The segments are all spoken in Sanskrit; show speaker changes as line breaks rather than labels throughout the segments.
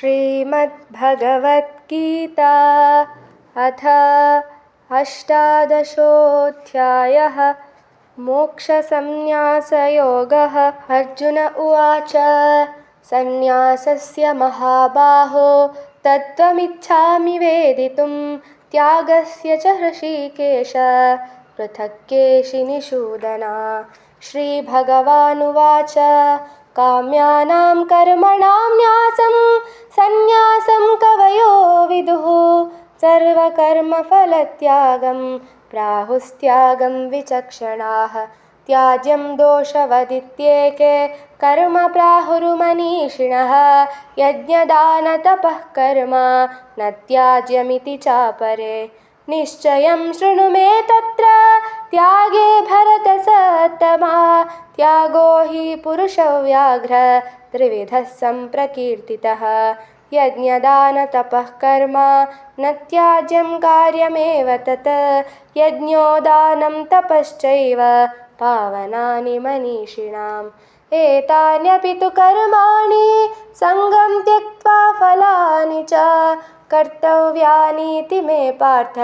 श्रीमद्भगवद्गीता अथ अष्टादशोऽध्यायः। मोक्षसंन्यासयोगः। अर्जुन उवाच सन्न्यासस्य महाबाहो तत्त्वमिच्छामि वेदितुं त्यागस्य च हृषीकेश पृथक् केशिनिषूदना। श्रीभगवानुवाच काम्यानां कर्मणां न्यासं सन्न्यासं कवयो विदुः सर्वकर्मफलत्यागं प्राहुस्त्यागं विचक्षणाः। त्याज्यं दोषवदित्येके कर्म प्राहुर्मनीषिणः यज्ञदानतपः कर्म न त्याज्यमिति चापरे। निश्चयं शृणु मे तत्र त्यागे भरतसत्तमा त्यागो हि पुरुषव्याघ्र त्रिविधः सम्प्रकीर्तितः। यज्ञदानतपः कर्म न त्याज्यं कार्यमेव तत् यज्ञो दानं तपश्चैव पावनानि मनीषिणाम्। एतान्यपि तु कर्माणि सङ्गं त्यक्त्वा फलानि च कर्तव्यानीति मे पार्थ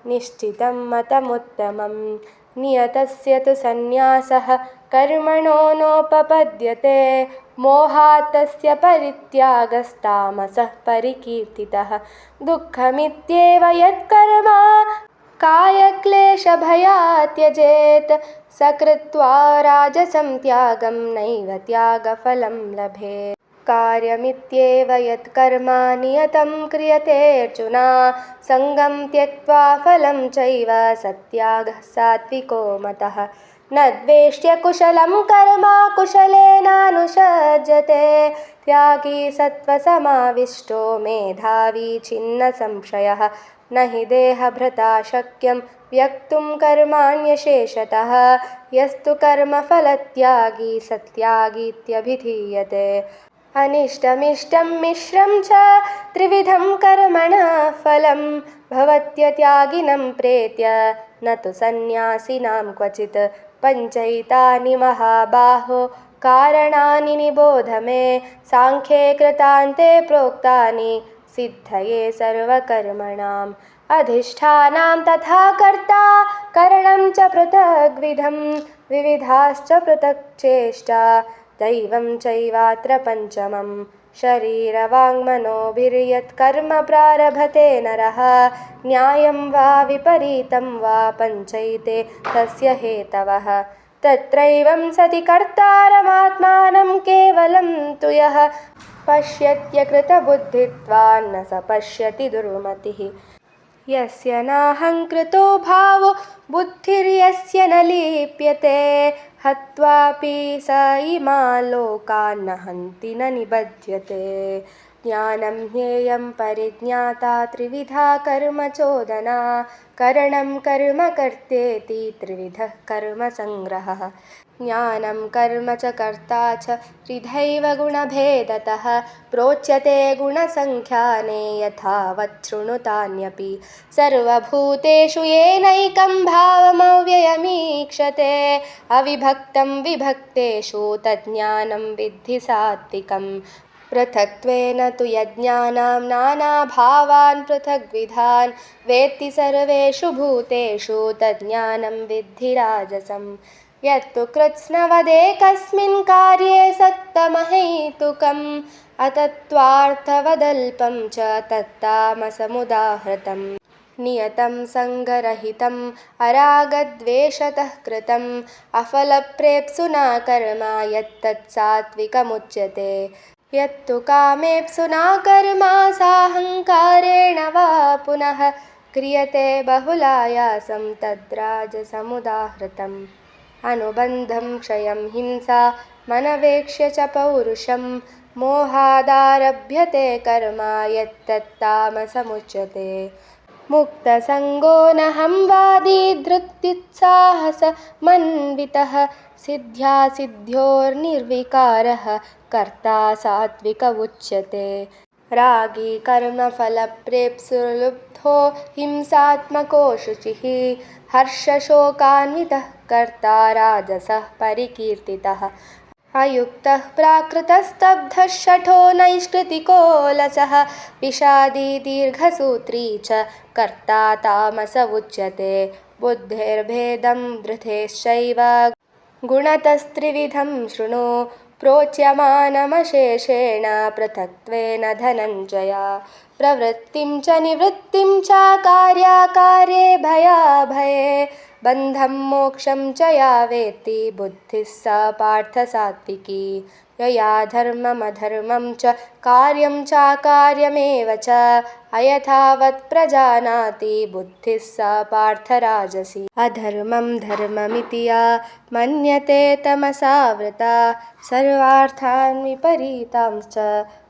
निश्चितं मतमुत्तमम्। नियतस्य तु सन्न्यासः कर्मणो नोपपद्यते मोहात् तस्य परित्यागस्तामसः परिकीर्तितः। दुःखमित्येव यत्कर्म कायक्लेशभयात् त्यजेत् स कृत्वा राजसं त्यागं नैव त्यागफलं लभेत्। कार्यमित्येव यत्कर्म नियतं क्रियते अर्जुन सङ्गं त्यक्त्वा फलं चैव स त्यागः सात्विको मतः। न द्वेष्ट्य कुशलं कर्म कुशलेनानुषज्यते त्यागी सत्त्वसमाविष्टो मेधावी छिन्न संशयः। न हि देहभृता शक्यं व्यक्तुं कर्माण्यशेषतः यस्तु कर्मफलत्यागी स त्यागीत्यभिधीयते। अनिष्टमिष्टं मिश्रं च त्रिविधं कर्मणः फलं भवत्यत्यागिनं प्रेत्य न तु सन्न्यासिनां क्वचित्। पञ्चैतानि महाबाहो कारणानि निबोध मे साङ्ख्ये कृतान्ते प्रोक्तानि सिद्धये सर्वकर्मणाम्। अधिष्ठानां तथा कर्ता करणं च पृथग्विधं विविधाश्च पृथक् चेष्टा दैवं चैवात्र पञ्चमम्। शरीरवाङ्मनोभिर्यत्कर्म प्रारभते नरः न्यायं वा विपरीतं वा पञ्चैते तस्य हेतवः। तत्रैवं सति कर्तारमात्मानं केवलं तु यः पश्यत्यकृतबुद्धित्वान्न स पश्यति दुर्मतिः। यस्य नाहङ्कृतो भावो बुद्धिर्यस्य न लिप्यते हत्वापि स इमान् लोकान् न हन्ति न निबध्यते। ज्ञानं ज्ञेयं परिज्ञाता त्रिविधा कर्म चोदना करणं कर्म कर्तेति त्रिविधः कर्म संग्रहः। ज्ञानं कर्म च कर्ता च त्रिधैव गुणभेदतः प्रोच्यते गुणसङ्ख्याने यथावत् शृणुतान्यपि। सर्वभूतेषु येनैकं भावमव्ययमीक्षते अविभक्तं विभक्तेषु तज्ज्ञानं विद्धि सात्विकम्। पृथक्त्वेन तु यज्ञानां नानाभावान् पृथग्विधान् वेत्ति सर्वेषु भूतेषु तज्ज्ञानं विद्धि राजसम्। यत्तु कृत्स्नवदेकस्मिन् कार्ये सक्तमहैतुकम् अतत्त्वार्थवदल्पं च तत्तामसमुदाहृतम्। नियतं सङ्गरहितम् अरागद्वेषतः कृतम् अफलप्रेप्सुना कर्म यत्तत् सात्विकमुच्यते। यत्तु कामेप्सुना कर्म साहङ्कारेण वा पुनः क्रियते बहुलायासं तद्राजसमुदाहृतम्। अनुबन्धं क्षयं हिंसा मनवेक्ष्य च पौरुषं मोहादारभ्यते कर्म यत्तत्तामसमुच्यते। मुक्तसङ्गो नहं वादी धृत्युत्साहसमन्वितः सिद्ध्यासिद्ध्योर्निर्विकारः कर्ता सात्विक उच्यते। रागी कर्मफलप्रेप्सुर्लुब्धो हिंसात्मको शुचिः हर्षशोकान्वितः कर्ता राजसः परिकीर्तितः। अयुक्तः प्राकृतस्तब्धः शठो नैष्कृतिकोऽलसः विषादी दीर्घसूत्री च कर्ता तामस उच्यते बुद्धेर्भेदं धृतेश्चैव गुणतस्त्रिविधं शृणु प्रोच्यमानमशेषेण पृथक्त्वेन धनञ्जय प्रवृत्तिं च निवृत्तिं च कार्याकार्ये भयाभये बन्धं मोक्षं च या वेत्ति बुद्धिः सा पार्थ सात्विकी यया धर्ममधर्मं च कार्यं चाकार्यमेव च अयथावत् प्रजानाति बुद्धिः सा पार्थ राजसी अधर्मं धर्ममिति या मन्यते तमसावृता सर्वार्थान् विपरीतांश्च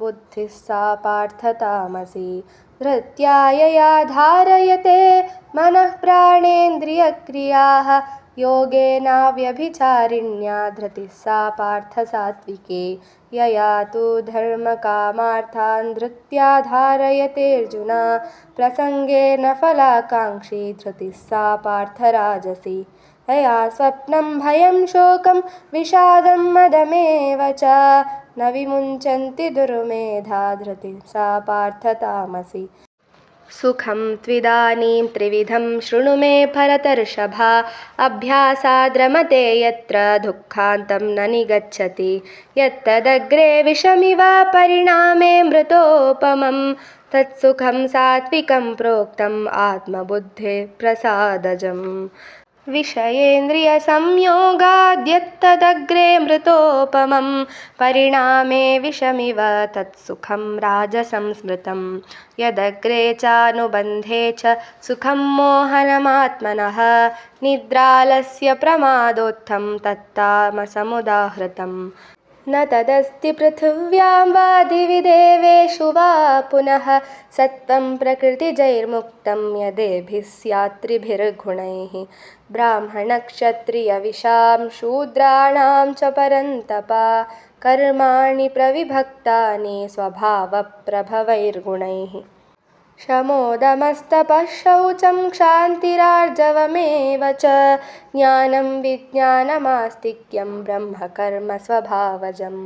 बुद्धिः सा पार्थ तामसी धृत्या यया धारयते मनः प्राणेन्द्रियक्रियाः योगेनाव्यभिचारिण्या धृतिः सा पार्थ सात्विकी यया तु धर्मकामार्थान् धृत्या धारयतेऽर्जुन प्रसङ्गेन फलाकाङ्क्षी धृतिः सा पार्थ राजसी यया स्वप्नं भयं शोकं विषादं मदमेव च न विमुञ्चन्ति दुर्मेधा धृतिः सा पार्थ तामसी सुखं त्विदानीं त्रिविधं शृणु मे भरतर्षभा अभ्यासाद्रमते यत्र दुःखान्तं न निगच्छति यत्तदग्रे विषमिव परिणामे मृतोपमं तत्सुखं सात्विकं प्रोक्तम् आत्मबुद्धेः प्रसादजम् विषयेन्द्रियसंयोगाद्यत्तदग्रे मृतोपमं परिणामे विषमिव तत्सुखं राजसंस्मृतं यदग्रे चानुबन्धे च सुखं मोहनमात्मनः निद्रालस्य प्रमादोत्थं तत्तामसमुदाहृतम् न तदस्ति पृथिव्यां वा दिवि देवेषु वा पुनः सत्त्वं प्रकृतिजैर्मुक्तं यदेभिः स्यात् त्रिभिर्गुणैः ब्राह्मणक्षत्रियविशां शूद्राणां च परन्तप कर्माणि प्रविभक्तानि स्वभावप्रभवैर्गुणैः शमोदमस्तपः शौचं क्षान्तिरार्जवमेव च ज्ञानं विज्ञानमास्तिक्यं ब्रह्मकर्म स्वभावजं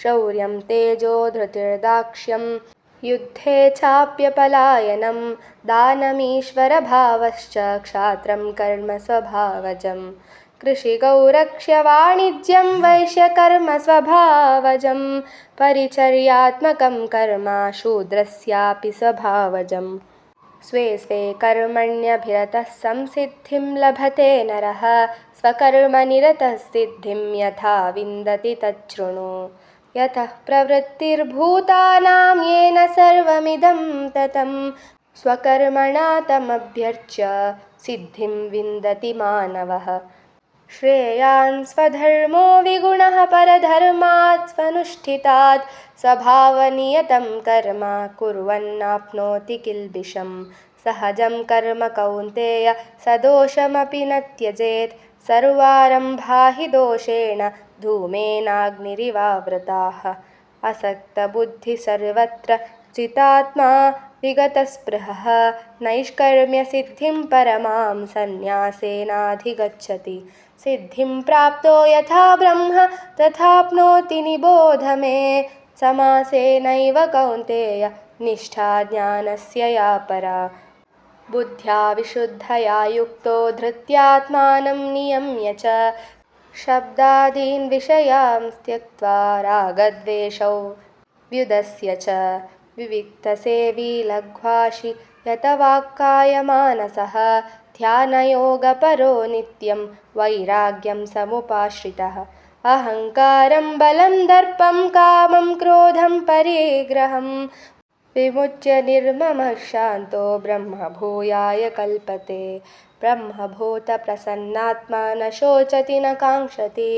शौर्यं तेजो धृतिर्दाक्ष्यं युद्धे चाप्यपलायनं दानमीश्वरभावश्च क्षात्रं कर्म स्वभावजं कृषिगौरक्ष्यवाणिज्यं वैश्यकर्म स्वभावजं परिचर्यात्मकं कर्म शूद्रस्यापि स्वभावजं स्वे स्वे कर्मण्यभिरतः संसिद्धिं लभते नरः स्वकर्मनिरतः सिद्धिं यथा विन्दति तच्छृणु यतः प्रवृत्तिर्भूतानां येन सर्वमिदं ततं स्वकर्मणा तमभ्यर्च्य सिद्धिं विन्दति मानवः श्रेयान् स्वधर्मो विगुणः परधर्मात् स्वनुष्ठितात् स्वभावनियतं कर्म कुर्वन्नाप्नोति किल्बिषं सहजं कर्म कौन्तेय सदोषमपि न त्यजेत् सर्वारम्भा हि दोषेण धूमेनाग्निरिवावृताः असक्तबुद्धिः सर्वत्र चितात्मा विगतस्पृहः नैष्कर्म्यसिद्धिं परमां सन्न्यासेनाधिगच्छति सिद्धिं प्राप्तो यथा ब्रह्म तथाप्नोति निबोध मे समासेनैव कौन्तेय निष्ठा ज्ञानस्य या परा बुद्ध्या विशुद्धया युक्तो धृत्यात्मानं नियम्य च शब्दादीन् विषयान् त्यक्त्वा रागद्वेषौ व्युदस्य च विविक्तसेवी लघ्वाशी यतवाक्कायमानसः ध्यानयोगपरो नित्यं वैराग्यं समुपाश्रितः अहङ्कारं बलं दर्पं कामं क्रोधं परिग्रहं विमुच्य निर्ममः शान्तो ब्रह्मभूयाय कल्पते ब्रह्मभूतप्रसन्नात्मा न शोचति न काङ्क्षति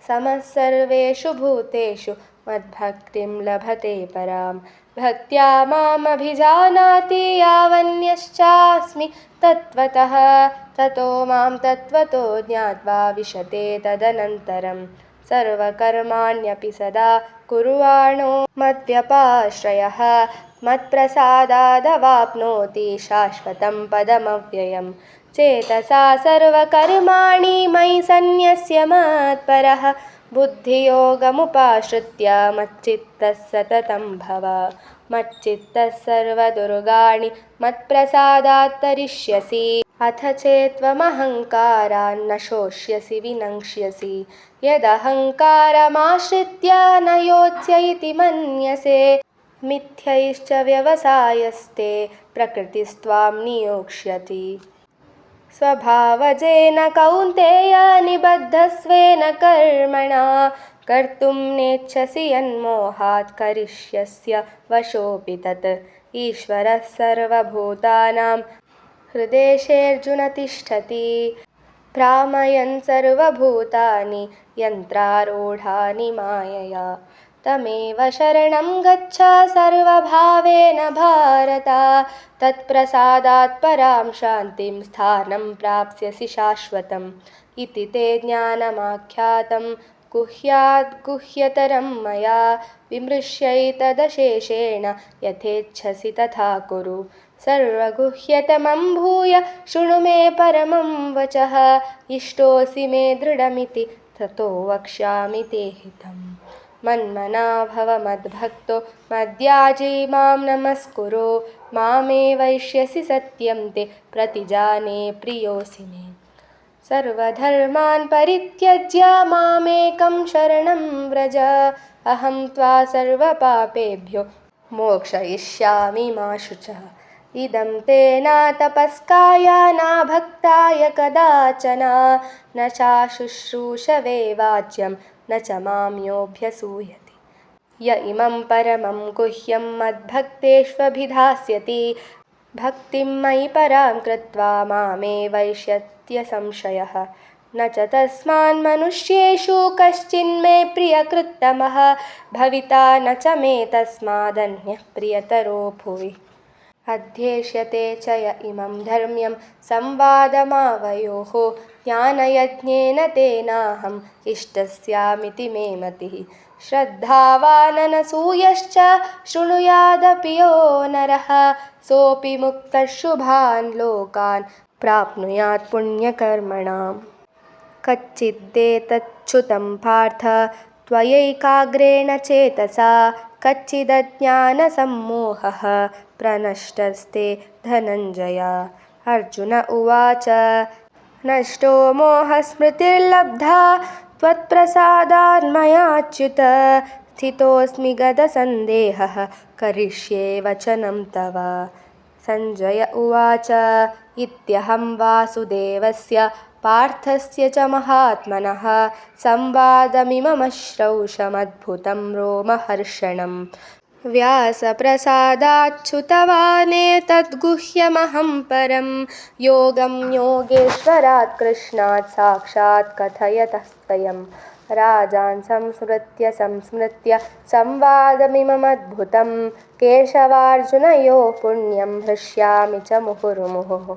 समः सर्वेषु भूतेषु मद्भक्तिं लभते परां भक्त्या मामभिजानाति यावन्यश्चास्मि तत्त्वतः ततो मां तत्त्वतो ज्ञात्वा विशते तदनन्तरं सर्वकर्माण्यपि सदा कुर्वाणो मद्व्यपाश्रयः मत्प्रसादादवाप्नोति शाश्वतं पदमव्ययं चेतसा सर्वकर्माणि मयि सन्न्यस्य मत्परः बुद्धियोगमुपाश्रित्य मच्चित्तः सततं भव मच्चित्तः सर्वदुर्गाणि मत्प्रसादात् तरिष्यसि अथ चेत्त्वमहङ्कारान्न शोष्यसि विनङ्क्ष्यसि यदहङ्कारमाश्रित्य न योत्स्य इति मन्यसे मिथ्यैश्च व्यवसायस्ते प्रकृतिस्त्वां नियोक्ष्यति स्वभावजेन कौन्तेय निबद्धस्वेन कर्मणा कर्तुं नेच्छसि यन्मोहात् करिष्यस्य वशोऽपि तत् ईश्वरः सर्वभूतानां हृदेशेऽर्जुन तिष्ठति भ्रामयन् सर्वभूतानि यन्त्रारूढानि मायया तमेव शरणं गच्छ सर्वभावेन भारत तत्प्रसादात् परां शान्तिं स्थानं प्राप्स्यसि शाश्वतम् इति ते ज्ञानमाख्यातं गुह्याद् गुह्यतरं मया विमृश्यैतदशेषेण यथेच्छसि तथा कुरु सर्वगुह्यतमं भूय शृणु मे परमं वचः इष्टोऽसि मे दृढमिति ततो वक्ष्यामि ते हितम् मन्मना भव मद्भक्तो मद्याजी मां नमस्कुरु मामे वैष्यसि सत्यं ते प्रतिजाने प्रियोऽसि मे सर्वधर्मान् परित्यज्य मामेकं शरणं व्रज अहं त्वा सर्वपापेभ्यो मोक्षयिष्यामि मा शुचः इदं ते न तपस्काय न भक्ताय कदाचन न चाशुश्रूषवे वाच्यं न च मां योऽभ्यसूयति य इमं परमं गुह्यं मद्भक्तेष्वभिधास्यति भक्तिं मयि परां कृत्वा मामे वैष्यत्यसंशयः न च तस्मान्मनुष्येषु कश्चिन्मे प्रियकृत्तमः भविता न च मे तस्मादन्यः प्रियतरो भुवि अध्येष्यते च य इमं धर्म्यं संवादमावयोः ज्ञानयज्ञेन तेनाहम् इष्टस्यामिति मे मतिः श्रद्धावाननसूयश्च शृणुयादपि यो नरः सोऽपि मुक्तः शुभान् लोकान् प्राप्नुयात् पुण्यकर्मणाम् कच्चिदेतच्छ्रुतं पार्थ त्वयैकाग्रेण चेतसा कच्चिदज्ञानसम्मोहः प्रनष्टस्ते धनञ्जय अर्जुन उवाच नष्टो मोहस्मृतिर्लब्धा त्वत्प्रसादान्मयाच्युत स्थितोऽस्मि गतसन्देहः करिष्ये वचनं तव सञ्जय उवाच इत्यहं वासुदेवस्य पार्थस्य च महात्मनः संवादमिममश्रौषमद्भुतं रोमहर्षणम् व्यासप्रसादाच्छ्रुतवानेतद्गुह्यमहं परं योगं योगेश्वरात् कृष्णात् साक्षात् कथयतः स्वयं राजान् संस्मृत्य संवादमिममद्भुतं केशवार्जुनयोः पुण्यं हृष्यामि च मुहुर्मुहुः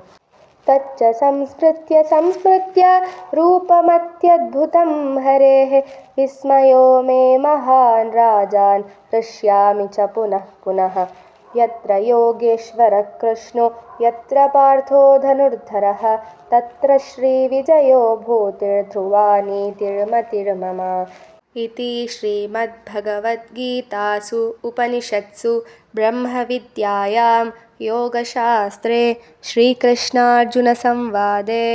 तच्च संस्मृत्य रूपमत्यद्भुतं हरेः विस्मयो मे महान् राजान् हृष्यामि च पुनः पुनः यत्र योगेश्वरः कृष्णो यत्र पार्थो धनुर्धरः तत्र श्रीविजयो भूतिर्ध्रुवा नीतिर्मतिर्मम इति श्रीमद्भगवद्गीतासु उपनिषत्सु ब्रह्मविद्यायां योगशास्त्रे श्रीकृष्णार्जुनसंवादे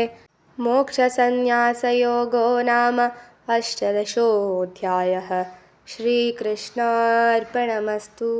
मोक्षसंन्यासयोगो नाम अष्टादशोऽध्यायः। श्रीकृष्णार्पणमस्तु।